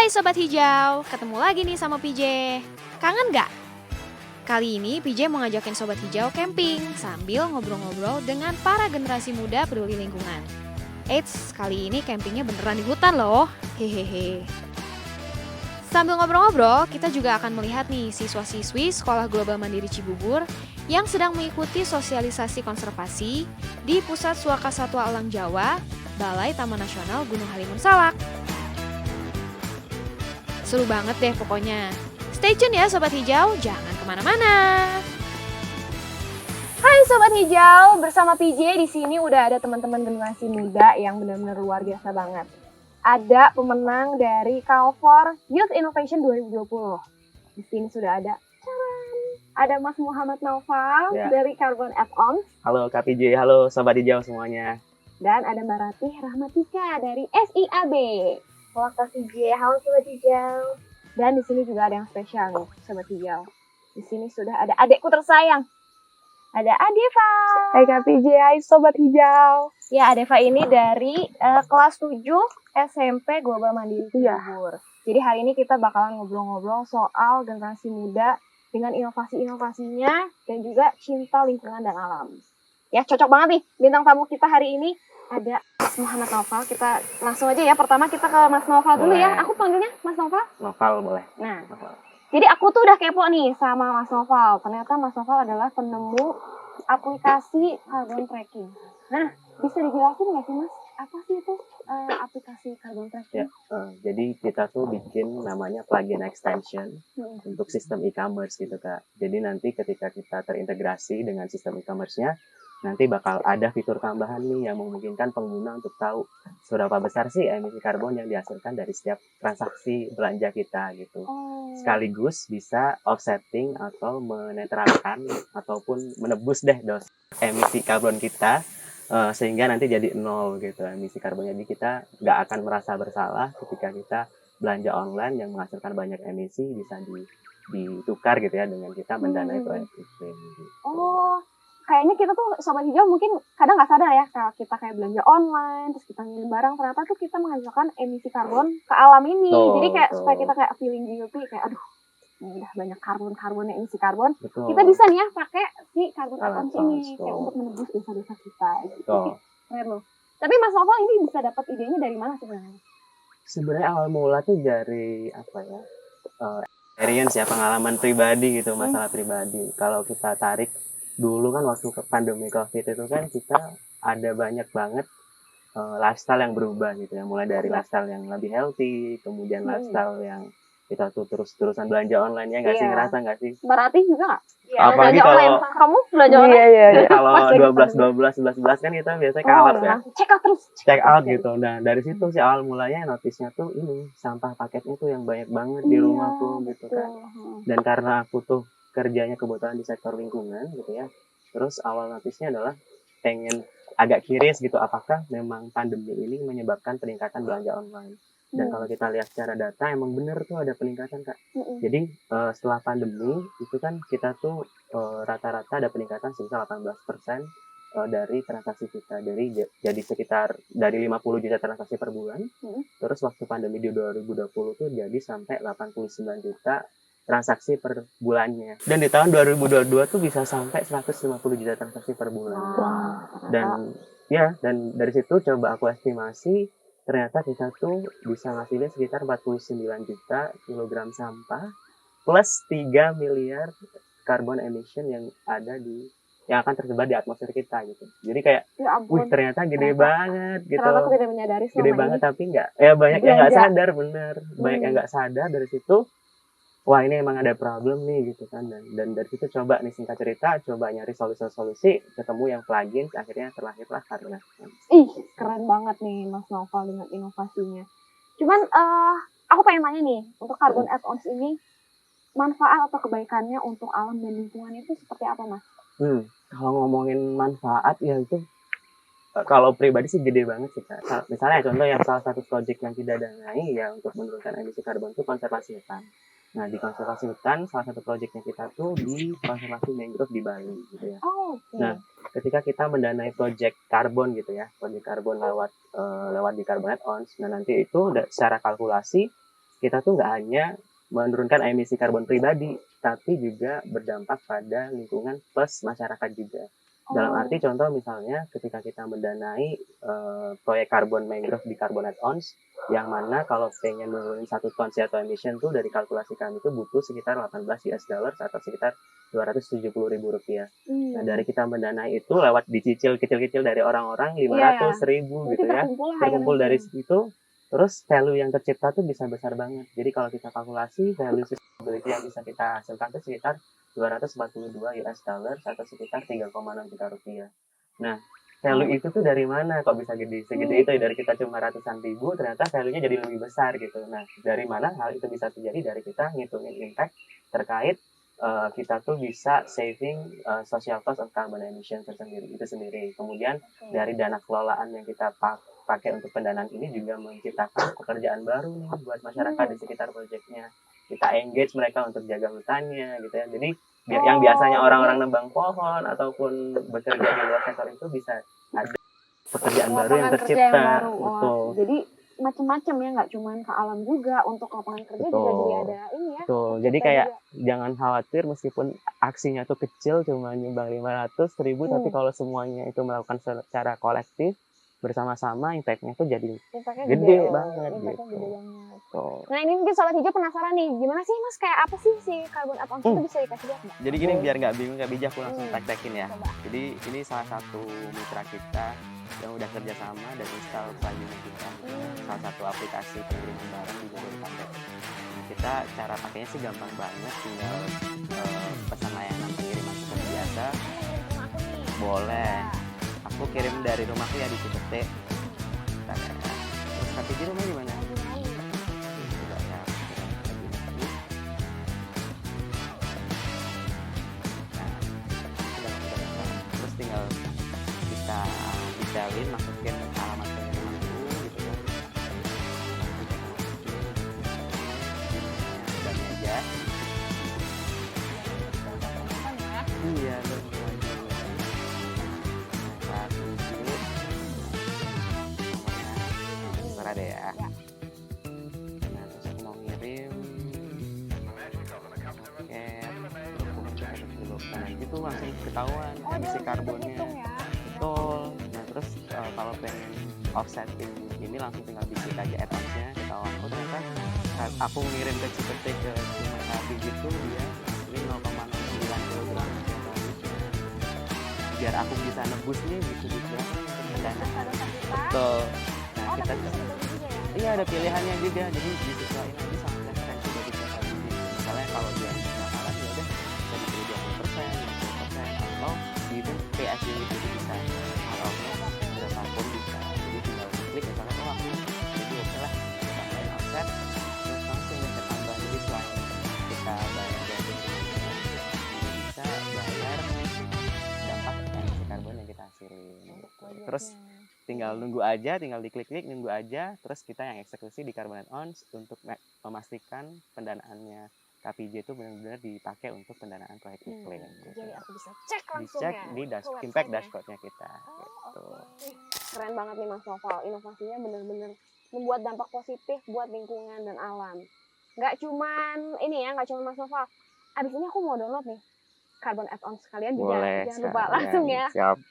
Hai Sobat Hijau, ketemu lagi nih sama PJ. Kangen gak? Kali ini PJ mau ngajakin Sobat Hijau camping sambil ngobrol-ngobrol dengan para generasi muda peduli lingkungan. Eits, kali ini campingnya beneran di hutan loh. Hehehe. Sambil ngobrol-ngobrol, kita juga akan melihat nih siswa-siswi Sekolah Global Mandiri Cibubur yang sedang mengikuti sosialisasi konservasi di Pusat Suaka Satwa Alam Jawa, Balai Taman Nasional Gunung Halimun Salak. Seru banget deh pokoknya. Stay tune ya Sobat Hijau, jangan kemana-mana. Hai Sobat Hijau, bersama PJ di sini udah ada teman-teman generasi muda yang benar-benar luar biasa banget. Ada pemenang dari Calfor Youth Innovation 2020. Di sini sudah ada, ada Mas Muhammad Naufal dari Carbon Add-ons. Halo Kak PJ, halo Sobat Hijau semuanya. Dan ada Mbak Ratih Rahmatika dari SIAB. Halo Kak PJ, halo Sobat Hijau. Dan di sini juga ada yang spesial nih, Sobat Hijau. Di sini sudah ada adekku tersayang. Ada Adeva. Hai Kak PJ, hai Sobat Hijau. Ya, Adeva ini dari kelas 7 SMP Global Mandiri Cibubur. Jadi hari ini kita bakalan ngobrol-ngobrol soal generasi muda dengan inovasi-inovasinya dan juga cinta lingkungan dan alam. Ya, cocok banget nih bintang tamu kita hari ini. Ada Mas Muhammad Naufal. Kita langsung aja ya. Pertama kita ke Mas Naufal dulu ya. Aku panggilnya Mas Naufal. Naufal boleh. Nah, Naufal. jadi aku tuh udah kepo nih sama Mas Naufal. Ternyata Mas Naufal adalah penemu aplikasi carbon tracking. Nah, bisa dijelasin nggak sih Mas? Apa sih itu aplikasi carbon tracking? Jadi kita tuh bikin namanya plugin extension untuk sistem e-commerce gitu Kak. Jadi nanti ketika kita terintegrasi dengan sistem e-commerce-nya, nanti bakal ada fitur tambahan nih yang memungkinkan pengguna untuk tahu seberapa besar sih emisi karbon yang dihasilkan dari setiap transaksi belanja kita gitu. Sekaligus bisa offsetting atau menetralkan ataupun menebus deh emisi karbon kita sehingga nanti jadi 0 gitu emisi karbonnya. Jadi kita nggak akan merasa bersalah ketika kita belanja online yang menghasilkan banyak emisi bisa ditukar gitu ya dengan kita mendanai proyek iklim. Gitu. Oh, kayaknya kita tuh Sobat Hijau mungkin kadang nggak sadar ya kalau kita kayak belanja online terus kita ngirim barang ternyata tuh kita menghasilkan emisi karbon ke alam ini. Jadi kayak supaya kita kayak feeling guilty kayak aduh ini udah banyak karbonnya emisi karbon. Betul. Kita bisa nih ya pakai si carbon add-ons ini kayak untuk menebus dosa-dosa kita gitu. Keren loh. Tapi Mas Novel ini bisa dapat idenya dari mana sebenarnya? Sebenarnya awal mula tuh dari apa ya? Experience ya, pengalaman pribadi gitu, masalah pribadi. Kalau kita tarik dulu kan waktu pandemi COVID itu kan kita ada banyak banget lifestyle yang berubah gitu ya. Mulai dari lifestyle yang lebih healthy, kemudian lifestyle yang kita tuh terus-terusan belanja online ya nggak sih, ngerasa nggak sih? Berarti juga nggak? Iya, apalagi kalau kamu belanja online? Iya. Kalau 12, 11 kan kita biasanya kalah ya. Check out terus. Check out gitu. Nah dari situ sih awal mulanya notisnya tuh ini sampah paketnya tuh yang banyak banget di rumahku gitu kan. Dan karena aku tuh kerjanya kebetulan di sektor lingkungan gitu ya. Terus awal notisnya adalah pengen agak curious gitu apakah memang pandemi ini menyebabkan peningkatan belanja online. Dan kalau kita lihat secara data emang bener tuh ada peningkatan Kak. Jadi setelah pandemi itu kan kita tuh rata-rata ada peningkatan sebesar 18% dari transaksi kita. Jadi sekitar dari 50 juta transaksi per bulan. Terus waktu pandemi di 2020 tuh jadi sampai 89 juta transaksi per bulannya. Dan di tahun 2022 tuh bisa sampai 150 juta transaksi per bulan. Dan dari situ coba aku estimasi ternyata kita tuh bisa ngasilin sekitar 49 juta kilogram sampah plus 3 miliar carbon emission yang akan tersebar di atmosfer kita gitu. Jadi kayak, wih ternyata gede banget gitu. Ternyata aku tidak menyadari selama gede ini. Banget tapi banyak yang nggak sadar bener. Banyak yang nggak sadar dari situ. Wah ini emang ada problem nih gitu kan. Dan dari situ coba nih singkat cerita, coba nyari solusi, ketemu yang plugin, akhirnya terlahirlah karena. Keren banget nih Mas Naufal dengan inovasinya. Cuman aku pengen tanya nih, untuk carbon add-ons ini manfaat atau kebaikannya untuk alam dan lingkungan itu seperti apa Mas? Kalau ngomongin manfaat ya itu kalau pribadi sih gede banget sih Kak. Misalnya contoh yang salah satu proyek yang kita danai ya untuk menurunkan emisi karbon itu konservasi hutan. Nah di konservasi hutan salah satu proyeknya kita tuh di konservasi mangrove di Bali gitu ya. Nah ketika kita mendanai proyek karbon gitu ya, proyek karbon lewat di carbon add-ons, nah nanti itu secara kalkulasi kita tuh nggak hanya menurunkan emisi karbon pribadi, tapi juga berdampak pada lingkungan plus masyarakat juga. Dalam arti contoh misalnya ketika kita mendanai proyek karbon mangrove di Carbon Add-ons, yang mana kalau pengen nurunin 1 ton CO2 emission tuh dari kalkulasi kami itu butuh sekitar 18 US dollars atau sekitar 270.000 rupiah. Nah dari kita mendanai itu lewat dicicil kecil-kecil dari orang-orang 500.000 gitu ya, terkumpul dari situ. Terus value yang tercipta tuh bisa besar banget. Jadi kalau kita kalkulasi value sustainability yang bisa kita hasilkan itu sekitar 242 US dollars atau sekitar 3,6 juta rupiah. Nah, value itu tuh dari mana? Kok bisa gede segede itu? Dari kita cuma ratusan ribu, ternyata value-nya jadi lebih besar gitu. Nah, dari mana hal itu bisa terjadi? Dari kita ngitungin impact terkait kita tuh bisa saving social cost of carbon emission itu sendiri. Kemudian dari dana kelolaan yang kita pakai untuk pendanaan ini juga menciptakan pekerjaan baru nih buat masyarakat di sekitar proyeknya. Kita engage mereka untuk jaga hutannya gitu ya. Jadi yang biasanya orang-orang nembang pohon ataupun bekerja di luar sektor itu bisa ada pekerjaan baru yang tercipta. Betul. Jadi macam-macam ya, nggak cuma ke alam juga, untuk lapangan kerja juga jadi ada ini ya. Betul. Jadi kayak jangan khawatir meskipun aksinya tuh kecil cuma nyumbang 500.000 tapi kalau semuanya itu melakukan secara kolektif bersama-sama impactnya tuh jadi gede banget gitu. Nah ini mungkin Sobat Hijau penasaran nih, gimana sih Mas, kayak apa sih si Carbon Add-ons itu, bisa dikasih lihat nggak? Jadi gini, biar nggak bingung nggak bijak, aku langsung praktekin ya. Jadi ini salah satu mitra kita yang udah kerjasama dan install plugin kita, salah satu aplikasi pengiriman barang di Jabodetabek. Kita cara pakainya sih gampang banget, tinggal pesan layanan pengiriman seperti biasa. Boleh. Aku kirim dari rumahku ya di Cipete. Terus tapi di rumah gimana? Terus tinggal kita detailin, masukin alamat pengiriman dulu gitu ya. Dan aja. Iya dong. Ada ya. Nah, terus aku mau ngirim paket dulu. Nah, nanti tuh langsung ketahuan emisi karbonnya. Betul. Nah, terus kalau pengen offsetting ini langsung tinggal diklik aja add-onsnya, ketahuan. Oh ternyata aku ngirim ke Cipete ke Sungai Sapi gitu, dia ini 0,09 kg. Biar aku bisa nebus nih gitu pendanaan. Betul. Nah, kita iya ada pilihannya juga, jadi disesuaikan aja sama preferensi dari tiap kali. Misalnya kalau dia bakalan ya udah dari 20%, 50% atau even pay as you wish, jadi bisa kalau berapapun bisa. Jadi tinggal klik misalnya aku jadi oke lah kita tambahin offset, terus langsung kita tambah. Jadi selain kita bayar gaji bisa bayar dampak emisi karbon yang kita hasilin. Terus tinggal nunggu aja, tinggal diklik-klik nunggu aja, terus kita yang eksekusi di Carbon Add-ons untuk memastikan pendanaannya KPJ itu benar-benar dipakai untuk pendanaan proyek iklim. Jadi aku bisa cek langsung dicek ya di impact dashboardnya kita. Gitu. Keren banget nih Mas Noval, inovasinya benar-benar membuat dampak positif buat lingkungan dan alam. Nggak cuman ini ya, nggak cuman Mas Noval. Abis ini aku mau download nih Carbon Add-ons sekalian juga. Jangan lupa langsung ya. Siap.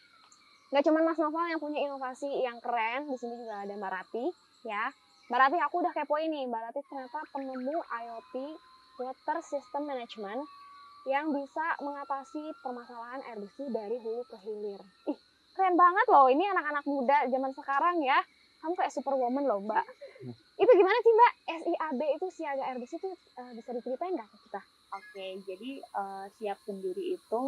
Nggak cuma Mas Noval yang punya inovasi yang keren, di sini juga ada Mbak Rati, ya. Mbak Rati, aku udah kepoin nih, Mbak Rati ternyata penemu IoT Water System Management yang bisa mengatasi permasalahan air bersih dari hulu ke hilir. Ih, keren banget loh, ini anak-anak muda zaman sekarang ya. Kamu kayak superwoman loh, Mbak. Itu gimana sih, Mbak? SIAB itu siaga air bersih itu bisa diceritain nggak ke kita? Oke, jadi Siap Sendiri itu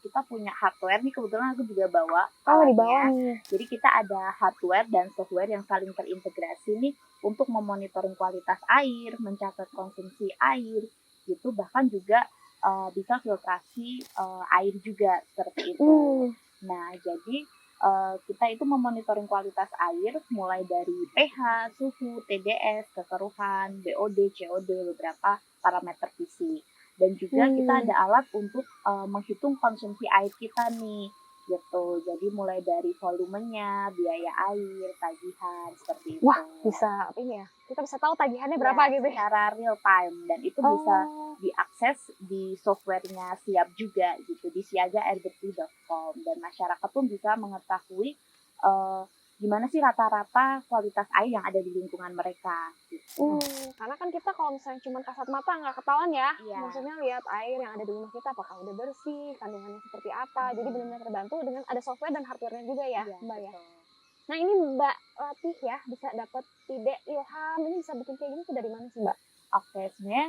kita punya hardware nih, kebetulan aku juga bawa. Oh, dibawa nih. Jadi kita ada hardware dan software yang saling terintegrasi nih untuk memonitoring kualitas air, mencatat konsumsi air, gitu. Bahkan juga bisa filtrasi air juga seperti itu. Nah, jadi kita itu memonitoring kualitas air mulai dari pH, suhu, TDS, kekeruhan, BOD, COD, beberapa parameter fisik. Dan juga kita ada alat untuk menghitung konsumsi air kita nih. gitu. Jadi mulai dari volumenya, biaya air, tagihan seperti itu. Wah, bisa ini ya. Kita bisa tahu tagihannya berapa Ya, gitu ya. secara real time, dan itu bisa diakses di softwarenya Siap juga gitu, di siagaairbersih.com, dan masyarakat pun bisa mengetahui gimana sih rata-rata kualitas air yang ada di lingkungan mereka gitu. Karena kan kita kalau misalnya cuma kasat mata nggak ketahuan ya. Iya. Maksudnya lihat air yang ada di rumah kita apakah udah bersih, kandungannya seperti apa. Jadi benar-benar terbantu dengan ada software dan hardware-nya juga ya, Iya, Mbak ya. betul. Nah ini Mbak Ratih ya bisa dapat ide ilham ini bisa bikin kayak gini tuh dari mana sih Mbak? Oke, sebenarnya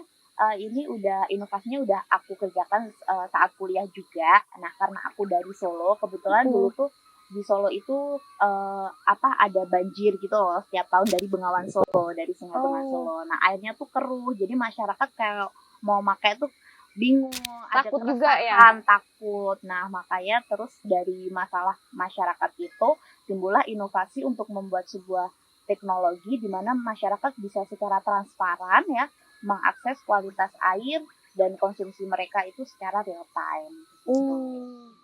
ini inovasinya udah aku kerjakan saat kuliah juga. Nah, karena aku dari Solo, kebetulan dulu tuh di Solo itu ada banjir gitu loh setiap tahun dari Bengawan Solo, dari Sungai Bengawan Solo. Nah, airnya tuh keruh, jadi masyarakat kayak mau pakai tuh bingung, Takut ada juga ya? keresahan, takut. Nah, makanya terus dari masalah masyarakat itu timbullah inovasi untuk membuat sebuah teknologi di mana masyarakat bisa secara transparan ya mengakses kualitas air dan konsumsi mereka itu secara real time.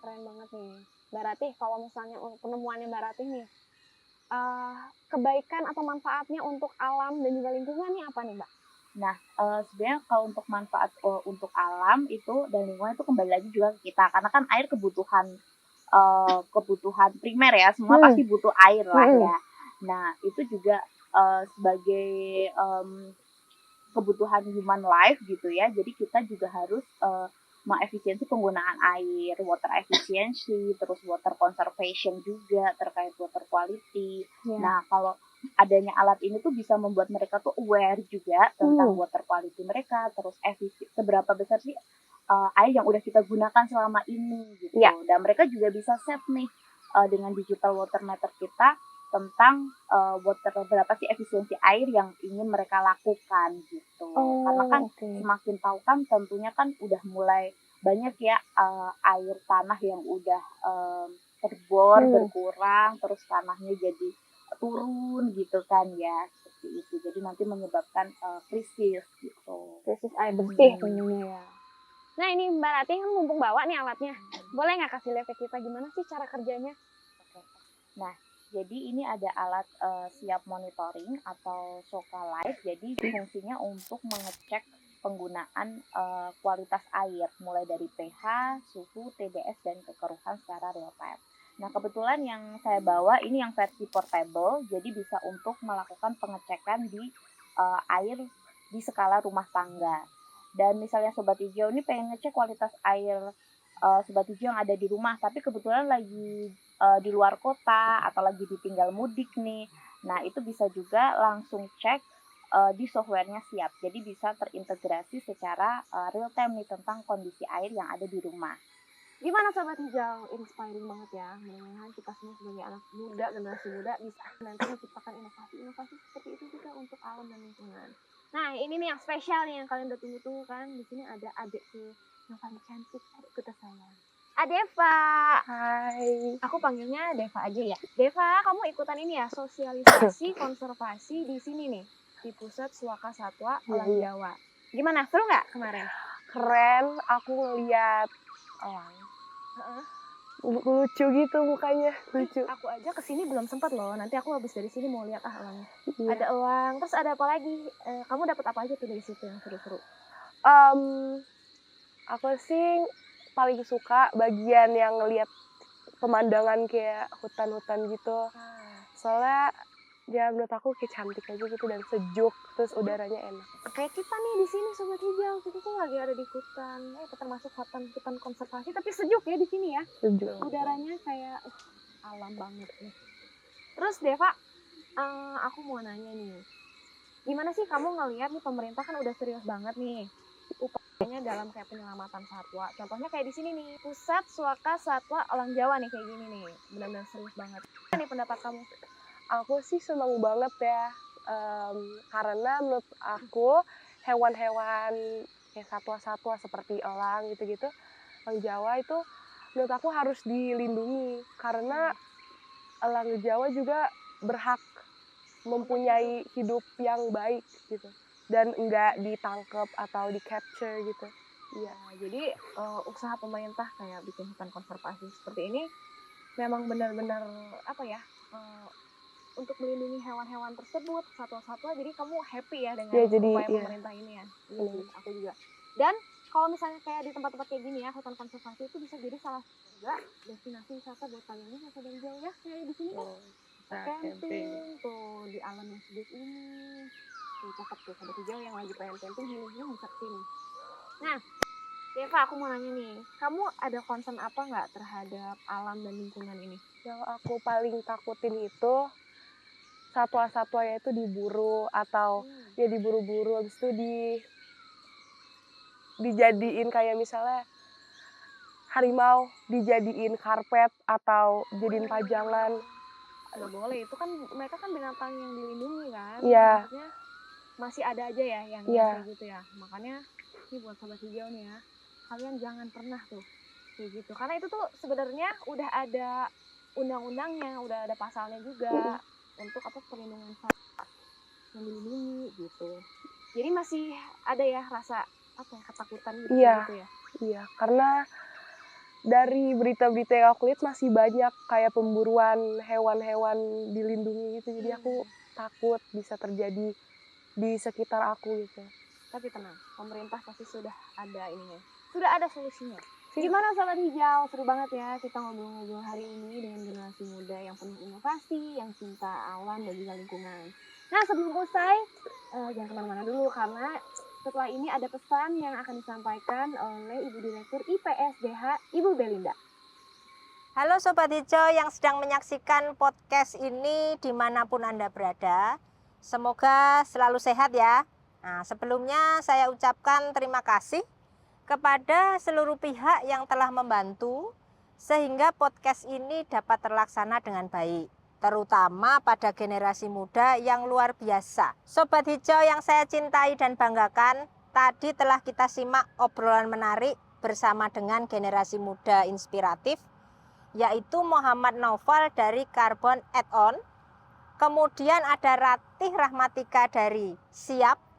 Keren banget nih. Mbak Ratih, kalau misalnya penemuannya Mbak Ratih nih, kebaikan atau manfaatnya untuk alam dan juga lingkungan nih apa nih Mbak? Nah, sebenarnya kalau untuk manfaat untuk alam itu dan lingkungan itu kembali lagi juga ke kita, karena kan air kebutuhan primer ya, semua pasti butuh air lah ya. Nah, itu juga sebagai kebutuhan human life gitu ya, jadi kita juga harus mengefisiensi penggunaan air, water efficiency, terus water conservation juga terkait water quality. Nah, kalau adanya alat ini tuh bisa membuat mereka tuh aware juga tentang water quality mereka, terus seberapa besar sih air yang udah kita gunakan selama ini gitu. Dan mereka juga bisa save nih dengan digital water meter kita tentang berapa sih efisiensi air yang ingin mereka lakukan gitu. Karena kan semakin tahu kan tentunya kan udah mulai banyak ya air tanah yang udah terbor, berkurang, terus tanahnya jadi turun gitu kan ya, seperti itu. Jadi nanti menyebabkan krisis gitu. Krisis air bersih tentunya ya. Nah ini Mbak Ratih kan mumpung bawa nih alatnya, boleh nggak kasih lihat ke kita gimana sih cara kerjanya? Nah, jadi ini ada alat Siap monitoring atau Soka Live. Jadi fungsinya untuk mengecek penggunaan kualitas air mulai dari pH, suhu, TDS dan kekeruhan secara real time. Nah, kebetulan yang saya bawa ini yang versi portable, jadi bisa untuk melakukan pengecekan di air di skala rumah tangga. Dan misalnya Sobat Hijau ini pengen ngecek kualitas air Sobat Hijau yang ada di rumah, tapi kebetulan lagi di luar kota atau lagi ditinggal mudik nih. Nah, itu bisa juga langsung cek di softwarenya Siap. Jadi bisa terintegrasi secara real time nih tentang kondisi air yang ada di rumah. Gimana Sobat Hijau? Inspiring banget ya. Mudah-mudahan kita semua sebagai anak muda, generasi muda bisa nanti menciptakan inovasi-inovasi seperti itu juga untuk alam dan lingkungan. Nah, ini nih yang spesial nih yang kalian udah tunggu-tunggu kan. Di sini ada adikku yang paling cantik, adikku tersayang. Deva. Hai. Aku panggilnya Deva aja ya. Deva, kamu ikutan ini ya, sosialisasi konservasi di sini nih, di Pusat Suaka Satwa Elang Jawa. Gimana, seru nggak kemarin? Keren, aku ngeliat elang. Lucu gitu mukanya, lucu. Aku aja kesini belum sempat loh, nanti aku habis dari sini mau lihat elangnya. Ada elang, terus ada apa lagi? Kamu dapat apa aja tuh dari situ yang seru-seru? Aku sih paling suka bagian yang ngeliat pemandangan kayak hutan-hutan gitu. Soalnya ya menurut aku kayak cantik aja gitu dan sejuk, terus udaranya enak. Kayak kita nih di sini Sobat Hijau, kita tuh lagi ada di hutan, termasuk hutan konservasi, tapi sejuk ya di sini ya. Sejuk. Udaranya kayak alam banget nih. Terus Deva, aku mau nanya nih, gimana sih kamu ngelihat nih pemerintah kan udah serius banget nih upayanya dalam kayak penyelamatan satwa. Contohnya kayak di sini nih, Pusat Suaka Satwa Elang Jawa nih kayak gini nih, benar-benar serius banget. Apa nih pendapat kamu? Aku sih seneng banget ya, karena menurut aku hewan-hewan kayak satwa-satwa seperti elang gitu-gitu, elang Jawa itu menurut aku harus dilindungi karena elang Jawa juga berhak mempunyai hidup yang baik gitu dan enggak ditangkap atau di capture gitu. Iya, jadi usaha pemerintah kayak bikin hutan konservasi seperti ini memang benar-benar untuk melindungi hewan-hewan tersebut, satwa-satwa, jadi kamu happy ya dengan upaya pemerintah ini ya. Aku juga. Dan kalau misalnya kayak di tempat-tempat kayak gini ya, hutan konservasi itu bisa jadi salah satu juga destinasi wisata buat kalian yang dari jauh ya, kayak di sini kan. Camping tuh di alam yang sedih ini. Tuh cakep tuh, sahabat hijau yang lagi pengen camping healing bisa kesini. Nah, Deva, aku mau nanya nih, kamu ada concern apa nggak terhadap alam dan lingkungan ini? Yang aku paling takutin itu satwa-satwanya itu diburu atau ya diburu-buru, habis itu dijadiin kayak misalnya harimau dijadiin karpet atau jadiin pajangan. Nggak boleh, itu kan mereka kan binatang yang dilindungi kan. Iya. Maksudnya masih ada aja ya yang kayak gitu ya. Makanya ini buat sahabat hijau nih ya, kalian jangan pernah tuh kayak gitu, karena itu tuh sebenarnya udah ada undang-undangnya, udah ada pasalnya juga untuk perlindungan satwa yang dilindungi gitu. Jadi masih ada ya rasa ketakutan gitu ya. Iya, karena dari berita-berita yang aku lihat masih banyak kayak pemburuan hewan-hewan dilindungi gitu, jadi aku takut bisa terjadi di sekitar aku gitu. Tapi tenang, pemerintah pasti sudah ada ininya, sudah ada solusinya. Gimana sahabat hijau, seru banget ya kita ngobrol-ngobrol hari ini dengan generasi muda yang penuh inovasi, yang cinta alam dan juga lingkungan. Nah, sebelum usai, jangan kemana-mana dulu karena setelah ini ada pesan yang akan disampaikan oleh Ibu Direktur IPSDH, Ibu Belinda. Halo Sobat Hijau yang sedang menyaksikan podcast ini dimanapun Anda berada. Semoga selalu sehat ya. Nah, sebelumnya saya ucapkan terima kasih kepada seluruh pihak yang telah membantu sehingga podcast ini dapat terlaksana dengan baik, terutama pada generasi muda yang luar biasa. Sobat Hijau yang saya cintai dan banggakan, tadi telah kita simak obrolan menarik bersama dengan generasi muda inspiratif, yaitu Muhammad Naufal dari Carbon Add-on, kemudian ada Ratih Rahmatika dari Siap,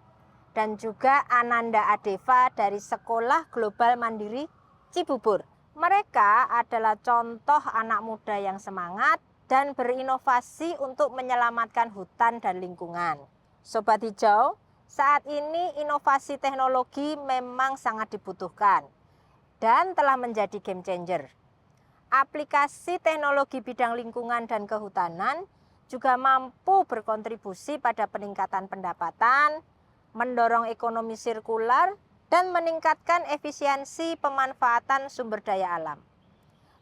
dan juga Ananda Adeva dari Sekolah Global Mandiri Cibubur. Mereka adalah contoh anak muda yang semangat dan berinovasi untuk menyelamatkan hutan dan lingkungan. Sobat Hijau, saat ini inovasi teknologi memang sangat dibutuhkan dan telah menjadi game changer. Aplikasi teknologi bidang lingkungan dan kehutanan juga mampu berkontribusi pada peningkatan pendapatan, mendorong ekonomi sirkular, dan meningkatkan efisiensi pemanfaatan sumber daya alam.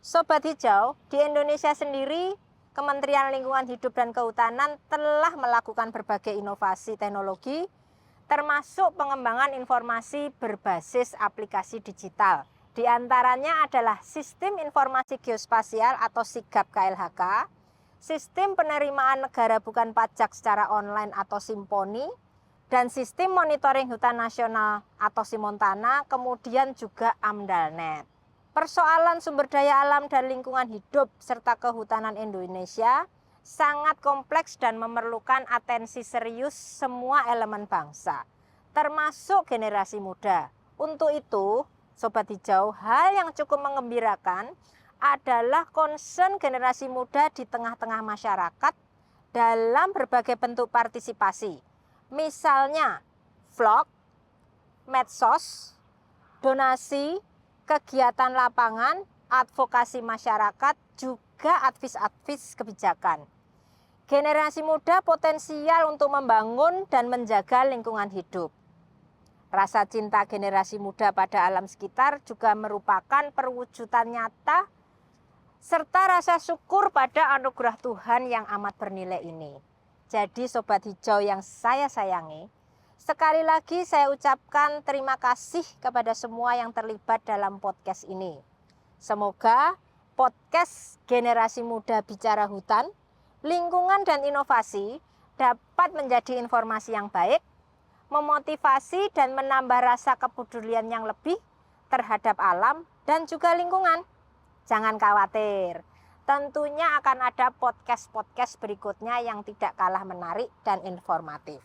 Sobat Hijau, di Indonesia sendiri, Kementerian Lingkungan Hidup dan Kehutanan telah melakukan berbagai inovasi teknologi, termasuk pengembangan informasi berbasis aplikasi digital. Di antaranya adalah Sistem Informasi Geospasial atau SIGAP KLHK, Sistem Penerimaan Negara Bukan Pajak secara online atau Simponi, dan Sistem Monitoring Hutan Nasional atau Simontana, kemudian juga AMDALNet. Persoalan sumber daya alam dan lingkungan hidup serta kehutanan Indonesia sangat kompleks dan memerlukan atensi serius semua elemen bangsa, termasuk generasi muda. Untuk itu, Sobat Hijau, hal yang cukup mengembirakan adalah concern generasi muda di tengah-tengah masyarakat dalam berbagai bentuk partisipasi. Misalnya vlog, medsos, donasi, kegiatan lapangan, advokasi masyarakat, juga advis-advis kebijakan. Generasi muda potensial untuk membangun dan menjaga lingkungan hidup. Rasa cinta generasi muda pada alam sekitar juga merupakan perwujudan nyata serta rasa syukur pada anugerah Tuhan yang amat bernilai ini. Jadi Sobat Hijau yang saya sayangi, sekali lagi saya ucapkan terima kasih kepada semua yang terlibat dalam podcast ini. Semoga podcast Generasi Muda Bicara Hutan, Lingkungan dan Inovasi dapat menjadi informasi yang baik, memotivasi dan menambah rasa kepedulian yang lebih terhadap alam dan juga lingkungan. Jangan khawatir. Tentunya akan ada podcast-podcast berikutnya yang tidak kalah menarik dan informatif.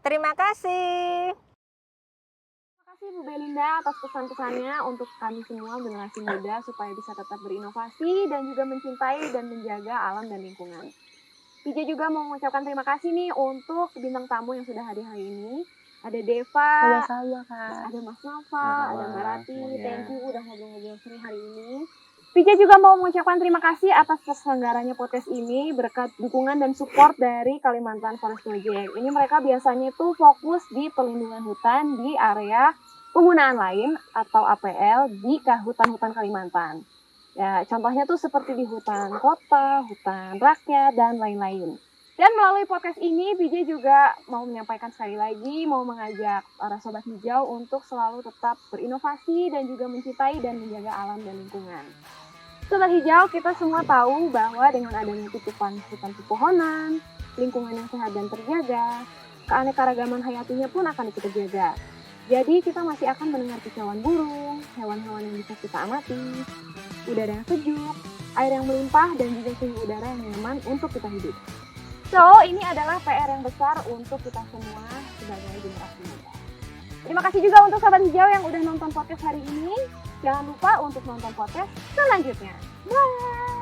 Terima kasih. Terima kasih Bu Belinda atas pesan-pesannya untuk kami semua generasi muda supaya bisa tetap berinovasi dan juga mencintai dan menjaga alam dan lingkungan. PJ juga mau mengucapkan terima kasih nih untuk bintang tamu yang sudah hadir hari ini. Ada Deva, Sama-sama Kak. ada Mas Nafa, ada Mbak Rati. semuanya. Thank you udah ngobrol-ngobrol sering hari ini. PJ juga mau mengucapkan terima kasih atas terselenggaranya podcast ini berkat dukungan dan support dari Kalimantan Forest Project. Ini mereka biasanya tuh fokus di perlindungan hutan di area penggunaan lain atau APL di hutan-hutan Kalimantan. Ya, contohnya tuh seperti di hutan kota, hutan rakyat, dan lain-lain. Dan melalui podcast ini, PJ juga mau menyampaikan sekali lagi, mau mengajak para sobat hijau untuk selalu tetap berinovasi dan juga mencintai dan menjaga alam dan lingkungan. Sobat hijau, kita semua tahu bahwa dengan adanya tutupan hutan pepohonan, lingkungan yang sehat dan terjaga, keanekaragaman hayatinya pun akan kita jaga. Jadi kita masih akan mendengar kicauan burung, hewan-hewan yang bisa kita amati, udara yang sejuk, air yang melimpah, dan juga suhu udara yang nyaman untuk kita hidup. So, ini adalah PR yang besar untuk kita semua sebagai generasi muda. Terima kasih juga untuk Sobat Hijau yang udah nonton podcast hari ini. Jangan lupa untuk nonton podcast selanjutnya. Bye!